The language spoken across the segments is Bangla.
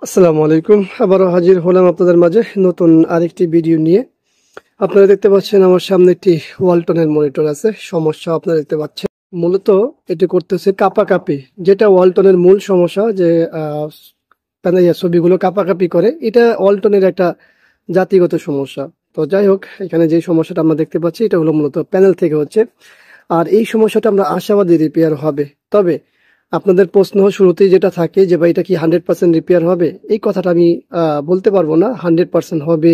আসসালামু আলাইকুম। আবারও হাজির হলাম আপনাদের মাঝে নতুন আরেকটি ভিডিও নিয়ে। আপনারা দেখতে পাচ্ছেন আমার সামনে একটি ওয়ালটনের মনিটর আছে। সমস্যা আপনারা দেখতে পাচ্ছেন। মূলত এটি করতেছে কাঁপাকাঁপি, যেটা ওয়ালটনের মূল সমস্যা, যে ছবিগুলো কাঁপাকাঁপি করে। এটা ওয়ালটনের একটা জাতিগত সমস্যা। তো যাই হোক, এখানে যে সমস্যাটা আমরা দেখতে পাচ্ছি এটা হলো মূলত প্যানেল থেকে হচ্ছে। আর এই সমস্যাটা আমরা আশাবাদী রিপেয়ার হবে। তবে আপনাদের প্রশ্ন শুরুতেই যেটা থাকে যে ভাই এটা কি 100% রিপেয়ার হবে, এই কথাটা আমি বলতে পারবো না 100% হবে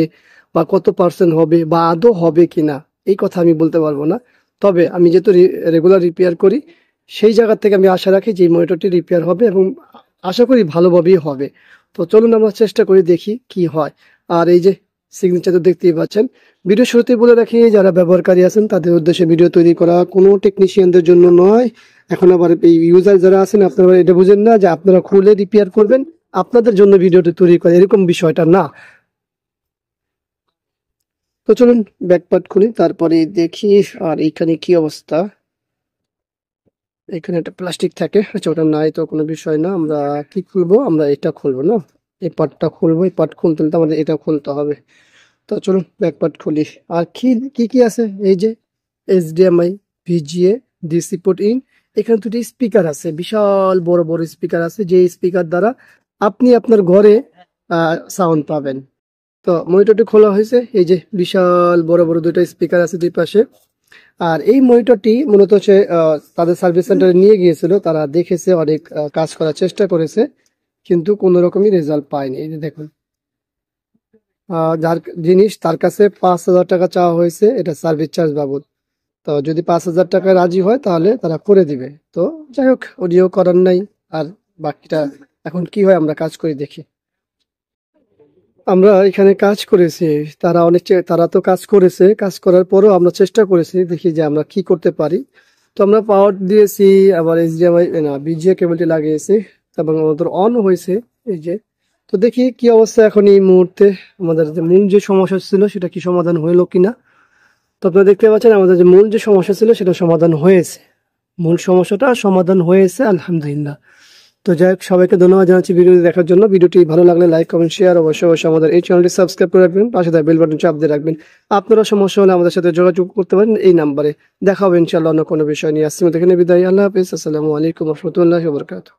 বা কত পার্সেন্ট হবে বা আদৌ হবে কিনা, এই কথা আমি বলতে পারবো না। তবে আমি যেহেতু রেগুলার রিপেয়ার করি, সেই জায়গা থেকে আমি আশা রাখি যে এই মনিটরটি রিপেয়ার হবে এবং আশা করি ভালোভাবেই হবে। তো চলুন আমরা চেষ্টা করে দেখি কি হয়। আর এই যে সিগনেচার তো দেখতেই পাচ্ছেন। ভিডিও শুরুতেই বলে রাখি, যারা ব্যবহারকারী আছেন তাদের উদ্দেশ্যে ভিডিও তৈরি করা, কোনো টেকনিশিয়ানদের জন্য নয়। এখন আবার এই ইউজার যারা আছেন আপনারা এটা বুঝেন না যে আপনারা খুলে রিপেয়ার করবেন, আপনাদের জন্য ভিডিওটি তৈরি করে, এরকম বিষয়টা না। তো চলুন ব্যাকপার্ট খুলি, তারপরে দেখি। আর এইখানে কি অবস্থা, এখানে একটা প্লাস্টিক থাকে, আচ্ছা ওটা নাই তো কোনো বিষয় না। আমরা কি খুলবো, আমরা এটা খুলবো না, এই পার্টটা খুলবো। এই পার্ট খুলতে হলে তো আমাদের এটা খুলতে হবে। তো চলুন ব্যাকপার্ট খুলি। আর কি কি কি আছে, এই যে HDMI, VGA, DC port in. এখানে দুটি স্পিকার আছে, বিশাল বড় বড় স্পিকার আছে, যে স্পিকার দ্বারা আপনি আপনার ঘরে সাউন্ড পাবেন। তো মনিটরটি খোলা হয়েছে, এই যে বিশাল বড় বড় দুইটা স্পিকার আছে দুই পাশে। আর এই মনিটরটি মূলত সে তাদের সার্ভিস সেন্টারে নিয়ে গিয়েছিল, তারা দেখেছে, অনেক কাজ করার চেষ্টা করেছে, কিন্তু কোনো রকমই রেজাল্ট পায়নি। এই যে দেখুন, যার জিনিস তার কাছে 5,000 টাকা চাওয়া হয়েছে, এটা সার্ভিস চার্জ বাবদ। তো যদি 5,000 টাকায় রাজি হয় তাহলে তারা করে দিবে। তো যাই হোক, ওডিও করার নাই। আর বাকিটা এখন কি হয় আমরা কাজ করে দেখি। আমরা এখানে কাজ করেছি, তারা তারা তো কাজ করেছে, কাজ করার পরও আমরা চেষ্টা করেছি, দেখি যে আমরা কি করতে পারি। তো আমরা পাওয়ার দিয়েছি, আবার এইচডিএমআই না বিজিএ কেবলটি লাগিয়েছি এবং আমাদের অন হয়েছে, এই যে। তো দেখি কি অবস্থা এখন এই মুহূর্তে। আমাদের যে মূল যে সমস্যা ছিল সেটা কি সমাধান হইলো কিনা। তো আপনারা দেখতে পাচ্ছেন আমাদের যে মূল যে সমস্যা ছিল সেটা সমাধান হয়েছে। মূল সমস্যাটা সমাধান হয়েছে, আলহামদুলিল্লাহ। তো যাই হোক, সবাইকে ধন্যবাদ জানাচ্ছি ভিডিওটি দেখার জন্য। ভিডিওটি ভালো লাগলে লাইক, কমেন্ট, শেয়ার, অবশ্যই অবশ্যই আমাদের এই চ্যানেলটি সাবস্ক্রাইব করে রাখবেন, পাশে থাকা বেল বাটন চাপ দিয়ে রাখবেন। আপনারা সমস্যা হলে আমাদের সাথে যোগাযোগ করতে পারেন এই নাম্বারে। দেখা হবে ইনশাআল্লাহ অন্য কোনো বিষয় নিয়ে। আসছি এখানে বিদায়। আল্লাহ হাফেজ। আসসালামু আলাইকুম ওয়া রাহমাতুল্লাহি ওয়া বারাকাতুহু।